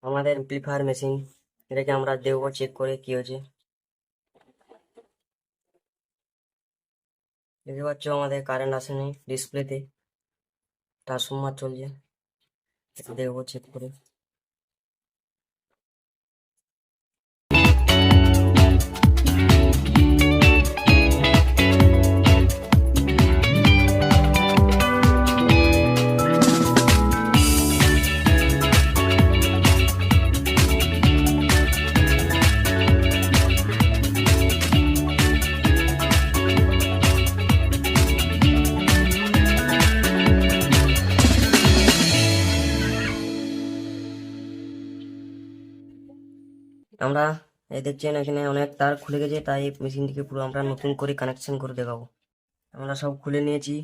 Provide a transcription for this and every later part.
আমাদের amplifier machine, এটাকে আমরা দেখবো চেক করে কি হয়েছে। দেখতে পাচ্ছ আমাদের কারেন্ট আসেনি, ডিসপ্লেতে ট্রান্সফরমার চলছে। এটা দেখবো চেক করে। আমরা এই দেখছেন এখানে অনেক তার খুলে গেছে, তাই মেশিনটিকে পুরো আমরা নতুন করে কানেকশন করে দেখাবো। আমরা সব খুলে নিয়েছি,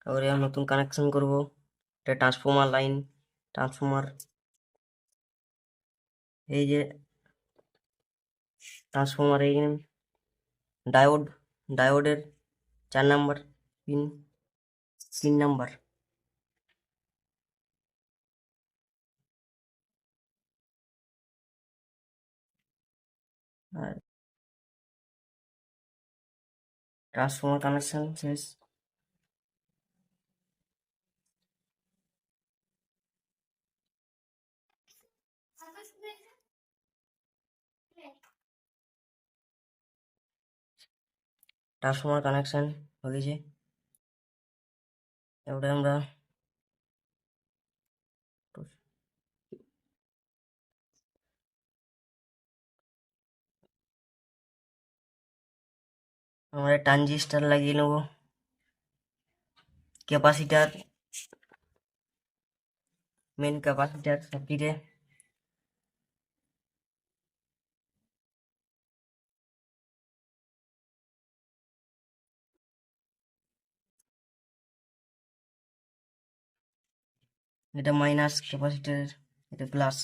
তারপরে নতুন কানেকশন করব। এটা ট্রান্সফরমার লাইন, ট্রান্সফরমার, এই যে ট্রান্সফরমার, এই ডায়োড, ডায়োডের 4 নাম্বার পিন, 3 নাম্বার। আর ট্রান্সফরমার কানেকশন শেষ। ট্রান্সফরমার কানেকশন হয়ে গেছে। এবারে আমরা ট্রানজিস্টার লাগিয়ে নেব, ক্যাপাসিটার, মেন ক্যাপাসিটার সার্কিটে। এটা মাইনাস ক্যাপাসিটার, এটা প্লাস।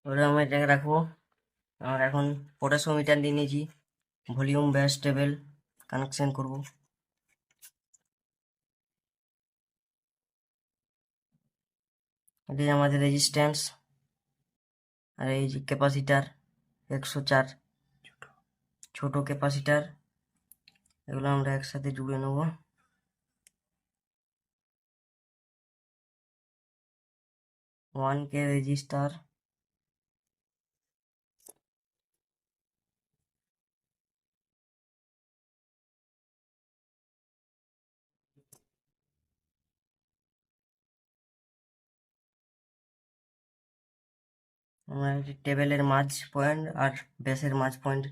ওটা আমরা এটাকে রাখবো। আমরা এখন পটাশিওমিটার নিয়ে নিয়েছি, ভলিউম ব্যাস টেবিল কানেকশন করব। এটি আমাদের রেজিস্ট্যান্স, আর এই যে ক্যাপাসিটার 104 ছোট ক্যাপাসিটার, এগুলো আমরা একসাথে জুড়ে নেব। 1K রেজিস্টার, আমরা টেবিলের মাঝ পয়েন্ট আর বেসের মাঝ পয়েন্ট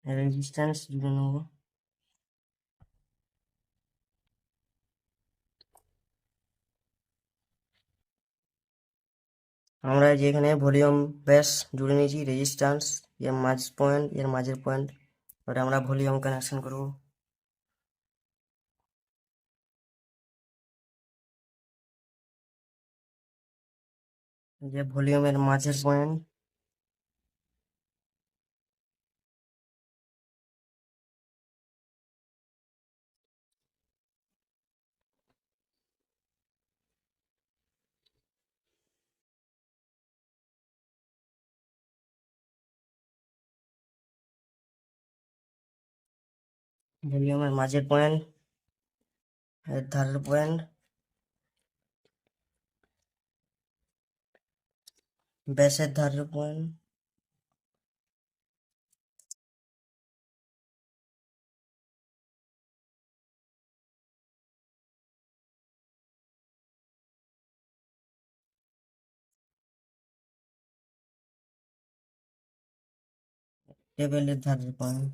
রেজিস্ট্যান্স জুড়ে নেব। আমরা যেখানে ভলিউম ব্যাস জুড়ে নিয়েছি, রেজিস্ট্যান্স এর মাঝ পয়েন্ট, এর মাঝের পয়েন্ট, ওটা আমরা ভলিউম কানেকশন করব। যে ভলিউমের মাঝের পয়েন্ট, ভলিউমের মাঝের পয়েন্ট, এর ধারের পয়েন্ট, ব্যাসের ধারের পয়েন্ট, টেবিলের ধারের পয়েন্ট।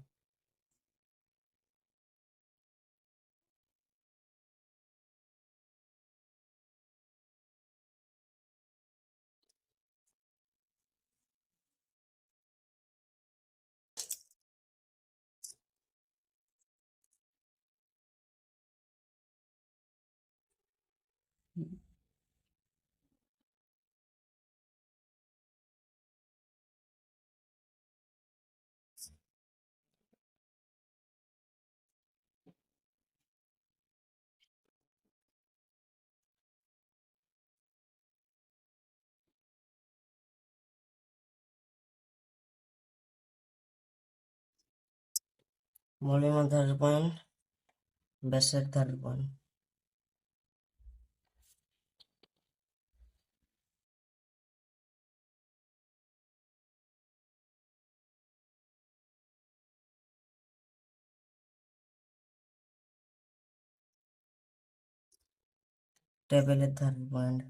ভলিউমের ধারের পয়েন্ট, ব্যাসের ধারের পয়েন্ট। টেবিলের ধারের পয়েন্ট।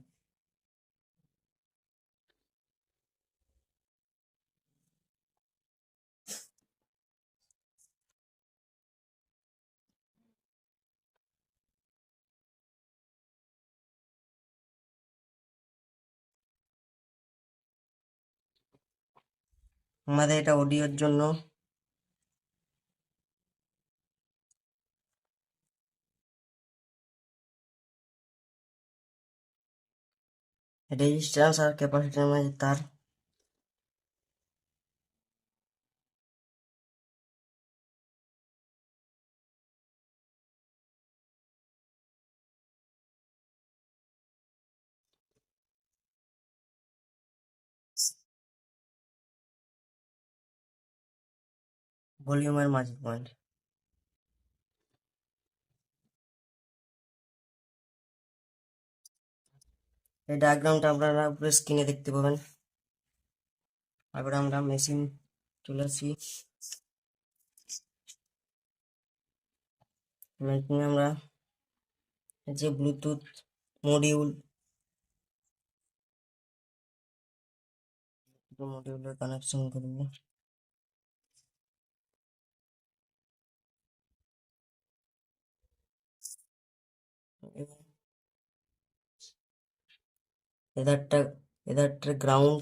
আমাদের এটা অডিওর জন্য। রেজিস্ট্যান্স আর ক্যাপাসিটরের মাঝে তার। ভলিউমের মাঝের পয়েন্ট। এই ডায়াগ্রামটা আপনারা উপরে স্ক্রিনে দেখতে পাবেন। তারপরে আমরা মেশিন চলে আসি। মেশিনে আমরা যে ব্লুটুথ মডিউল, মডিউলের কানেকশন করব। এদারটা এদারটা গ্রাউন্ড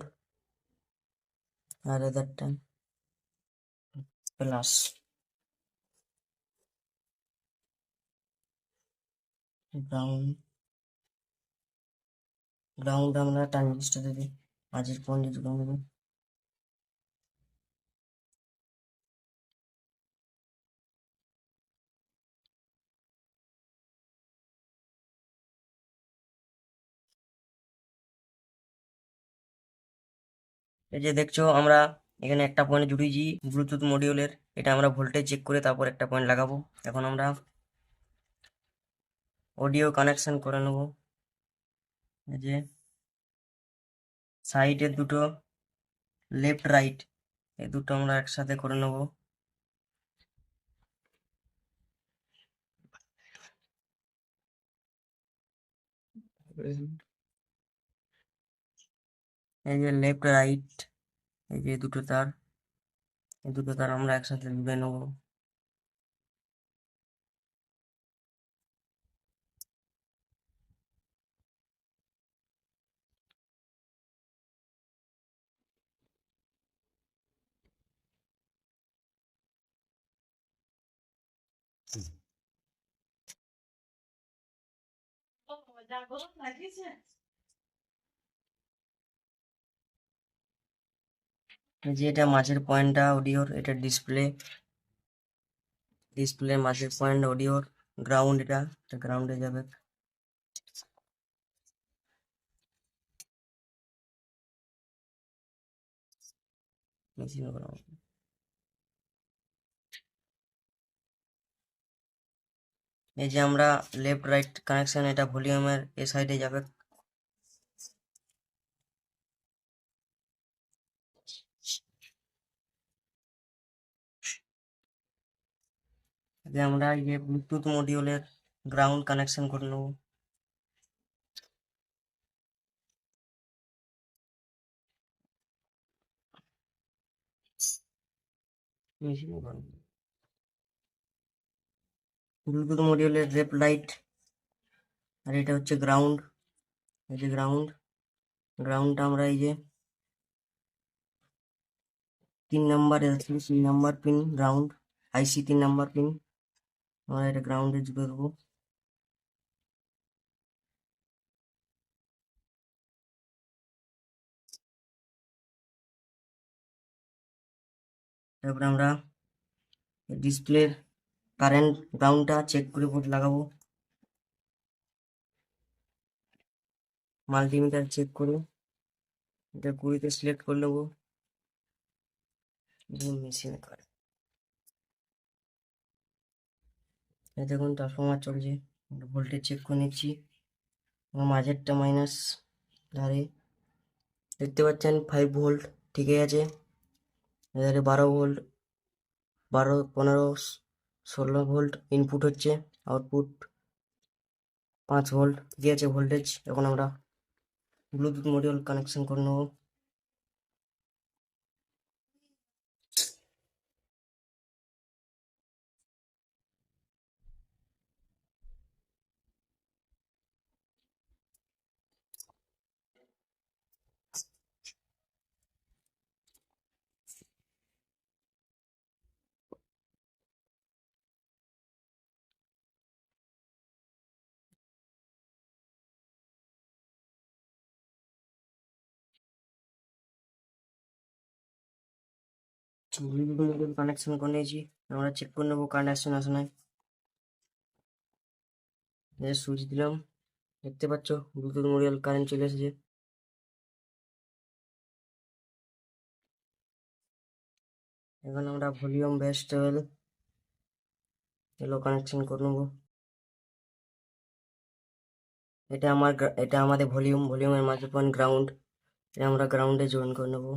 আর এদারটা প্লাস। গ্রাউন্ড গ্রাউন্ড আমরা ট্রানজিস্টার দিই, মাঝের পয়েন্ট দুটো নেব। এই যে দেখছো আমরা এখানে একটা পয়েন্ট জুড়েছি ব্লুটুথ মডিউলের। এটা আমরা ভোল্টেজ চেক করে তারপর একটা পয়েন্ট লাগাবো। এখন আমরা অডিও কানেকশন করে নেব। এই যে সাইডের দুটো লেফট রাইট, এই দুটো আমরা একসাথে করে নেব। এই যে লেফট রাইট, এই যে দুটো তার, এই দুটো তার আমরা একসাথে জুড়ে নেব। এই যে এটা মাঝের পয়েন্টটা অডিওর, এটা ডিসপ্লে মাঝের পয়েন্ট অডিওর। গ্রাউন্ড, এটা গ্রাউন্ডে যাবে। Machine ground. এই যে আমরা লেফট রাইট কানেকশন, এটা ভলিউমের এ সাইডে যাবে। যে আমরা এই যে ব্লুটুথ মডিউলের গ্রাউন্ড কানেকশন করে নেব। ব্লুটুথ মডিউলের লেফট লাইট, আর এটা হচ্ছে গ্রাউন্ড। এই যে গ্রাউন্ডটা আমরা এই যে 3 নাম্বার, 3 নাম্বার পিন গ্রাউন্ড, আইসি 3 নাম্বার পিন আমরা এটা গ্রাউন্ডে জুড়ে দেবো। তারপরে আমরা ডিসপ্লের কারেন্ট গ্রাউন্ডটা চেক করে বোর্ড লাগাবো। মাল্টিমিটার চেক করে এটা 20-তে সিলেক্ট করে নেবো। মেশিনে করে এই দেখুন ট্রান্সফরমার চলছে, ভোল্টেজ চেক করে নিচ্ছি। মাঝেরটা মাইনাস ধারে দেখতে পাচ্ছেন 5 ভোল্ট ঠিকই আছে। এধারে 12 ভোল্ট, 12, 15, 16 ভোল্ট ইনপুট হচ্ছে, আউটপুট 5 ভোল্ট ঠিকই আছে ভোল্টেজ। এখন আমরা ব্লুটুথ মডিউল কানেকশন করে নেবো। ব্লুটুথ মডিউল কানেকশন করে নিয়েছি, আমরা চেক করে নেবো কানেকশন আসে নাই। সুইচ দিলাম, দেখতে পাচ্ছ ব্লুটুথ মডিউল কারেন্ট চলে এসেছে। এখন আমরা ভলিউম বেস টেবিল এগুলো কানেকশন করে নেবো। এটা আমাদের ভলিউমের মাঝে পয়েন্ট গ্রাউন্ড, এটা আমরা গ্রাউন্ডে জয়েন করে নেবো।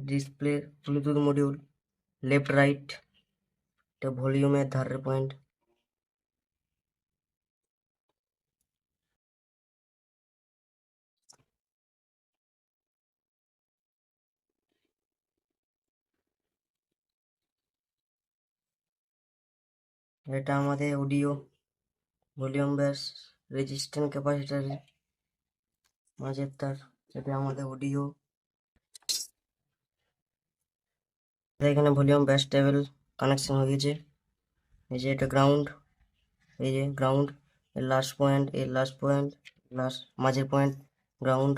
Display Bluetooth module left right, এটা ভলিউমের ধারের পয়েন্ট। এটা আমাদের অডিও ভলিউম বেস রেজিস্ট্যান্স ক্যাপাসিটারের মাঝের তার, এটা আমাদের অডিও। এখানে ভলিউম বেস টেবিল কানেকশন হয়ে গেছে। এই যে এটা গ্রাউন্ড, এই যে গ্রাউন্ড, এর লাস্ট পয়েন্ট, এর লাস্ট পয়েন্ট, লাস্ট মাঝের পয়েন্ট গ্রাউন্ড।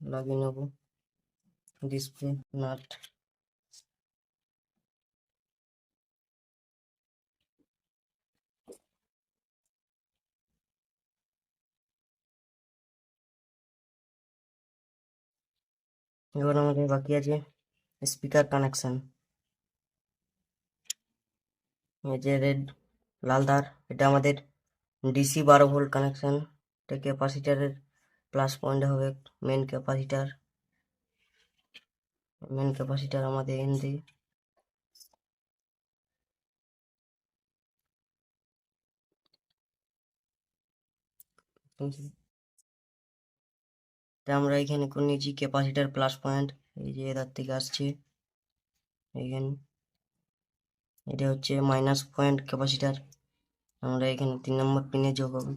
লাগিয়ে নেবো ডিসপ্লে নাট। এবার আমাদের বাকি আছে স্পিকার কানেকশন। এই যে রেড লাল তার, এটা আমাদের ডিসি 12 ভোল্ট কানেকশন। এটা ক্যাপাসিটারের প্লাস পয়েন্ট হবে মেন ক্যাপাসিটার আমাদের এন দিয়ে। এটা আমরা এখানে করে নিয়েছি ক্যাপাসিটার প্লাস পয়েন্ট, এই যে এদার থেকে আসছে এইখানে, এটা হচ্ছে মাইনাস পয়েন্ট ক্যাপাসিটার। আমরা এখানে 3 নম্বর পিনে যোগ হবে,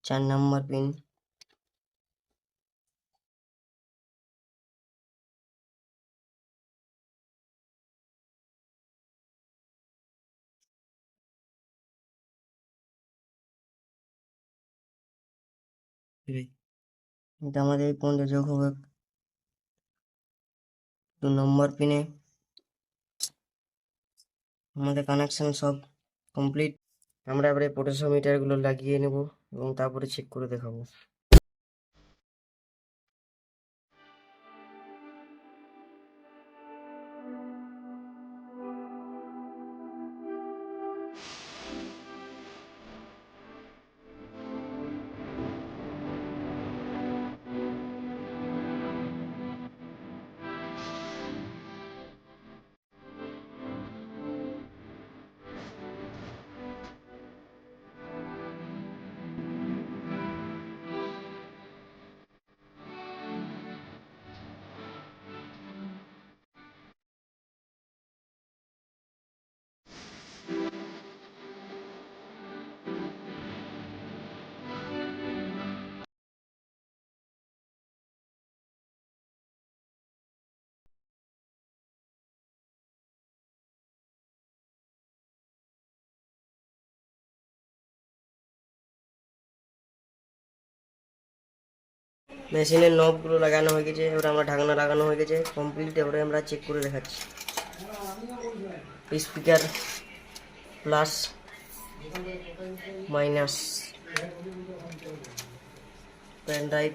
4 নম্বর পিন। এটা আমাদের এই পয়েন্টে যোগ হবে 2 নম্বর পিনে। আমাদের কানেকশন সব কমপ্লিট। আমরা এবারে পোটেনশিওমিটার গুলো লাগিয়ে নেব এবং তারপরে চেক করে দেখাবো। মেশিনের নবগুলো লাগানো হয়ে গেছে, এবার আমরা ঢাকনা লাগানো হয়ে গেছে কমপ্লিট। এবারে আমরা চেক করে দেখাচ্ছি। Speaker plus minus, pen drive,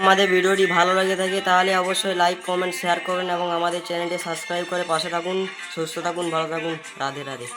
আমাদের ভিডিওটি ভালো লাগে থাকে তাহলে অবশ্যই লাইক কমেন্ট শেয়ার করুন এবং আমাদের চ্যানেলটি সাবস্ক্রাইব করে পাশে থাকুন। সুস্থ থাকুন, ভালো থাকুন। রাধে রাধে।